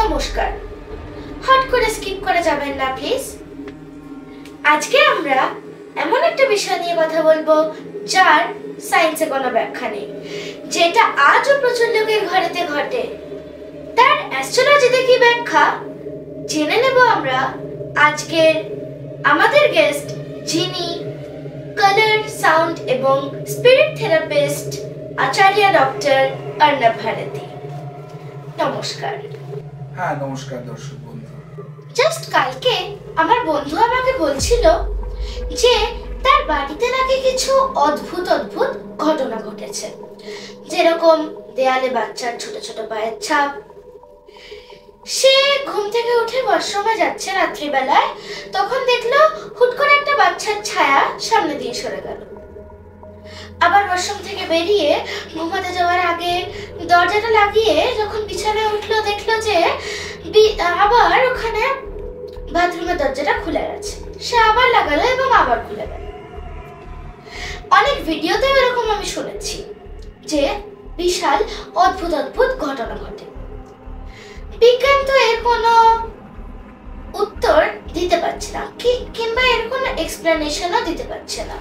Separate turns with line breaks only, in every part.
নমস্কার, হট করে স্কিপ করে যাবেন না প্লিজ। আজকে আমরা এমন একটা বিষয় নিয়ে কথা বলবো যার সায়েন্সে কোনো ব্যাখ্যা নেই, যেটা আজও প্রচুর লোকের ঘরেতে ঘটে। তার অ্যাস্ট্রোলজিতে কি ব্যাখ্যা জেনে নেব আমরা আজকের আমাদের গেস্ট, যিনি কালার, সাউন্ড এবং স্পিরিট থেরাপিস্ট আচার্য ডক্টর অর্ণব ভারতী। নমস্কার।
হ্যাঁ, নমস্কার দর্শক বন্ধু।
জাস্ট কালকে আমার বন্ধু আমাকে বলছিল যে তার বাড়িতে নাকি কিছু অদ্ভুত অদ্ভুত ঘটনা ঘটেছে, যেরকম দেয়ালে বাচ্চার ছোট ছোট পায়ের ছাপ। সে ঘুম থেকে উঠে ওয়াশরুমে যাচ্ছে রাত্রিবেলায়, তখন দেখলো হুট করে একটা বাচ্চার ছায়া সামনে দিয়ে সরে গেল। আবার ওয়াশরুম থেকে বেরিয়ে ঘুমাতে যাওয়ার আগে দরজাটা লাগিয়ে যখন বিছানায় উঠলো, দেখলো যে আবার ওখানে বাথরুমের দরজাটা খুলে গেছে। সে আবার লাগালো এবং আবার খুলে গেল। অনেক ভিডিওতে এরকম আমি শুনেছি যে বিশাল অদ্ভুত অদ্ভুত ঘটনা ঘটে। বিজ্ঞান তো এর কোনো উত্তর দিতে পারছে না, কিংবা এর কোনো এক্সপ্লেনেশনও দিতে পারছে না,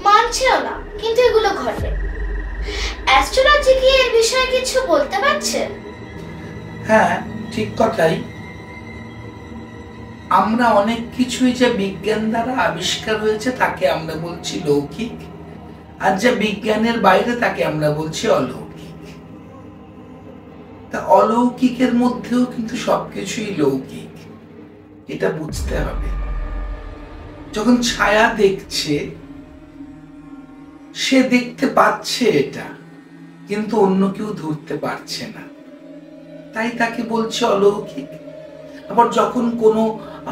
মানছেও না, কিন্তু এগুলো ঘটে। অ্যাস্ট্রোলজি কি এর বিষয়ে কিছু বলতে পারছে?
হ্যাঁ, ঠিক কথাই। আমরা অনেক কিছুই যে বিজ্ঞান দ্বারা আবিষ্কার হয়েছে তাকে আমরা বলছি লৌকিক, আর যে বিজ্ঞানের বাইরে তাকে আমরা বলছি অলৌকিক। তা অলৌকিকের মধ্যেও কিন্তু সবকিছুই লৌকিক, এটা বুঝতে হবে। যখন ছায়া দেখছে, সে দেখতে পাচ্ছে এটা, কিন্তু অন্য কেউ ধরতে পারছে না, তাই তাকে বলছে অলৌকিক। আবার যখন কোনো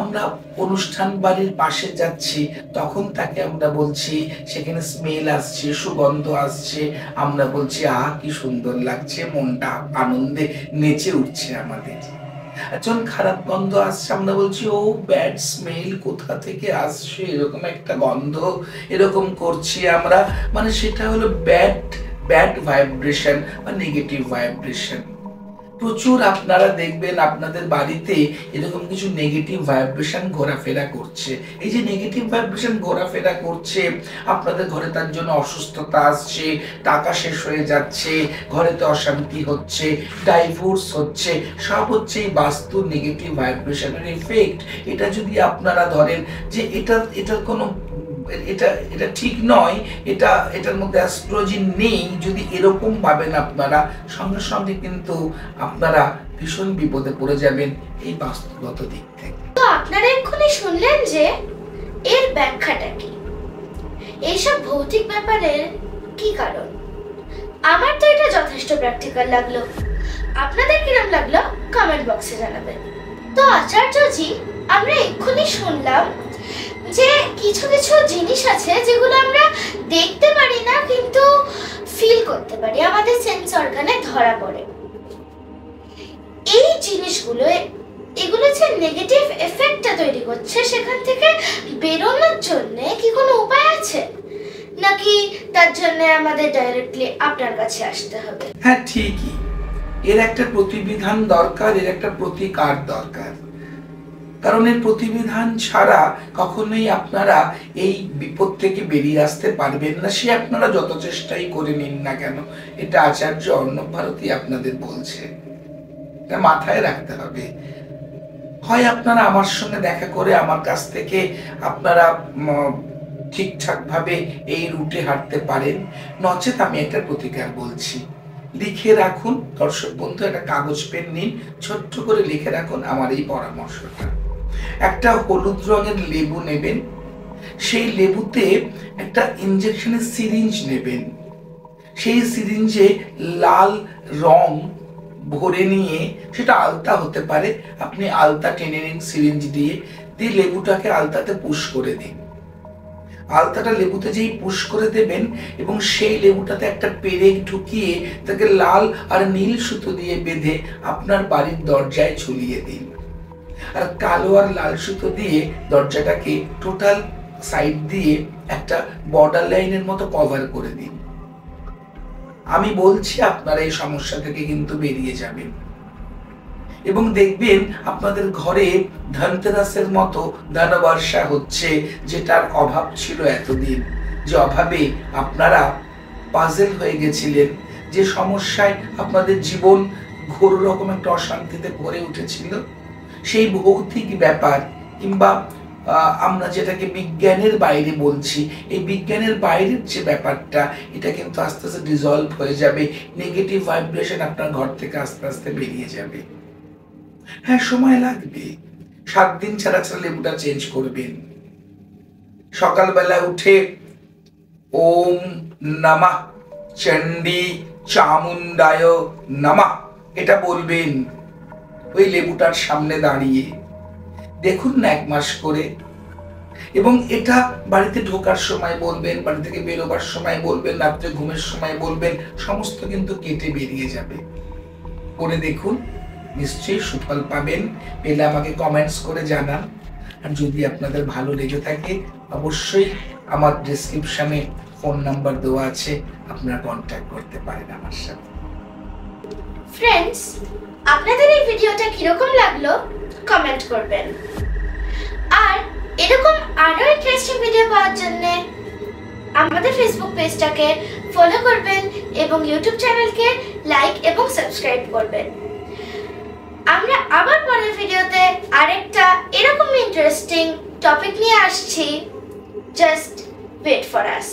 আমরা অনুষ্ঠান বাড়ির পাশে যাচ্ছি, তখন তাকে আমরা বলছি, সেখানে স্মেল আসছে, সুগন্ধ আসছে, আমরা বলছি আহ কি সুন্দর লাগছে, মনটা আনন্দে নেচে উঠছে আমাদের। আর যখন খারাপ গন্ধ আসছে, আমরা বলছি ও ব্যাড স্মেল, কোথা থেকে আসছে এরকম একটা গন্ধ, এরকম করছি আমরা, মানে সেটা হলো ব্যাড ভাইব্রেশন বা নেগেটিভ ভাইব্রেশন। প্রচুর আপনারা দেখবেন আপনাদের বাড়িতে এরকম কিছু নেগেটিভ ভাইব্রেশন ঘোরাফেরা করছে। এই যে নেগেটিভ ভাইব্রেশন ঘোরাফেরা করছে, আপনাদের ঘরে তার জন্য অসুস্থতা আসছে, টাকা শেষ হয়ে যাচ্ছে, ঘরেতে অশান্তি হচ্ছে, ডাইভোর্স হচ্ছে, সব হচ্ছে এই বাস্তু নেগেটিভ ভাইব্রেশনের এফেক্ট। এটা যদি আপনারা ধরেন যে এটার কোনো এটা ঠিক নয়, এটার মধ্যে অ্যাস্ট্রোলজি নেই, যদি এরকম ভাবেন আপনারা, সঙ্গে সঙ্গে কিন্তু আপনারা ভীষণ বিপদে পড়ে যাবেন এই বাস্তুগত দিক থেকে।
তো আপনারা এক্ষুনি শুনলেন যে এর ব্যাখ্যাটা কি, এইসব ভৌতিক ব্যাপারের কি কারণ। আমার তো এটা যথেষ্ট প্র্যাকটিক্যাল লাগলো। আপনাদের কিরকম লাগলো কমেন্ট বক্সে জানাবেন। তো আচার্যজি, আমরা এক্ষুনি শুনলাম যে কিছু কিছু জিনিস আছে যেগুলো আমরা দেখতে পারি না, কিন্তু ফিল করতে পারি, আমাদের সেন্স অর্গানে ধরা পড়ে। এই জিনিসগুলো, এগুলো যে নেগেটিভ এফেক্টটা তৈরি করছে, সেখান থেকে বেরোনোর জন্য কি কোনো উপায় আছে, নাকি তার জন্য আমাদের ডাইরেক্টলি আপনার কাছে আসতে হবে?
হ্যাঁ, ঠিকই। এর একটা প্রতিবিধান দরকার, এর একটা প্রতিকার দরকার। কারণ এর প্রতিবিধান ছাড়া কখনোই আপনারা এই বিপদ থেকে বেরিয়ে আসতে পারবেন না, সে আপনারা যত চেষ্টাই করে নিন না কেন। এটা আচার্য অর্ণব ভারতী আপনাদের বলছে, এটা মাথায় রাখতে হবে। হয় আপনারা আমার সঙ্গে দেখা করে আমার কাছ থেকে আপনারা ঠিকঠাক ভাবে এই রুটে হাঁটতে পারেন, নচেত আমি একটা প্রতিকার বলছি, লিখে রাখুন। দর্শক বন্ধু, একটা কাগজ পেন নিন, ছোট্ট করে লিখে রাখুন আমার এই পরামর্শটা। একটা হলুদ রঙের লেবু নেবেন, সেই লেবুতে একটা ইনজেকশনের সিরিঞ্জ নেবেন, সেই সিরিঞ্জে লাল রং ভরে নিয়ে, সেটা আলতা হতে পারে, আপনি আলতা টেনে নিন সিরিঞ্জ দিয়ে লেবুটাকে আলতাতে পুশ করে দিন। আলতাটা লেবুতে যেই পুশ করে দেবেন এবং সেই লেবুটাতে একটা পেরেক ঢুকিয়ে তাকে লাল আর নীল সুতো দিয়ে বেঁধে আপনার বাড়ির দরজায় ঝুলিয়ে দিন। আর কালো আর লাল সুতো দিয়ে দরজাটাকে টোটাল সাইড দিয়ে একটা বর্ডার লাইনের মতো কভার করে দিন। আমি বলছি আপনারা এই সমস্যা থেকে কিন্তু বেরিয়ে যাবেন। এবং দেখবেন আপনাদের ঘরে ধনতেরাসের মতো ধনবর্ষা হচ্ছে, যেটার অভাব ছিল এতদিন, যে অভাবে আপনারা পাজেল হয়ে গেছিলেন, যে সমস্যায় আপনাদের জীবন ঘোর রকম একটা অশান্তিতে ভরে উঠেছিল, সেই ভৌতিক ব্যাপার কিংবা আমরা যেটাকে বিজ্ঞানের বাইরে বলছি, এই বিজ্ঞানের বাইরের যে ব্যাপারটা, এটা কিন্তু আস্তে আস্তে ডিজলভ হয়ে যাবে। নেগেটিভ ভাইব্রেশন আপনার ঘর থেকে আস্তে আস্তে বেরিয়ে যাবে। হ্যাঁ, সময় লাগবে। 7 দিন ছাড়া ছাড়া লেবুটা চেঞ্জ করবেন। সকালবেলা উঠে ওম নমঃ চণ্ডী চামুণ্ডায় নমঃ এটা বলবেন ওই লেবুটার সামনে দাঁড়িয়ে। দেখুন না 1 মাস করে। এবং এটা বাড়িতে ঢোকার সময় বলবেন, বাড়ি থেকে বেরোবার সময় বলবেন, রাত্রে ঘুমের সময় বলবেন, সমস্ত কিন্তু কেটে বেরিয়ে যাবে। করে দেখুন, নিশ্চয়ই সুফল পাবেন। পেলে আমাকে কমেন্টস করে জানান। আর যদি আপনাদের ভালো লেগে থাকে, অবশ্যই আমার ডেসক্রিপশনে ফোন নাম্বার দেওয়া আছে, আপনারা কন্ট্যাক্ট করতে পারেন আমার সাথে।
ফ্রেন্ডস, আপনাদের এই ভিডিওটা কিরকম লাগলো কমেন্ট করবেন। আর এরকম আরো ইন্টারেস্টিং ভিডিও পাওয়ার জন্য আমাদের ফেসবুক পেজটাকে ফলো করবেন এবং ইউটিউব চ্যানেলকে লাইক এবং সাবস্ক্রাইব করবেন। আমরা আবার পরের ভিডিওতে আরেকটা এরকম ইন্টারেস্টিং টপিক নিয়ে আসছি। Just wait for us.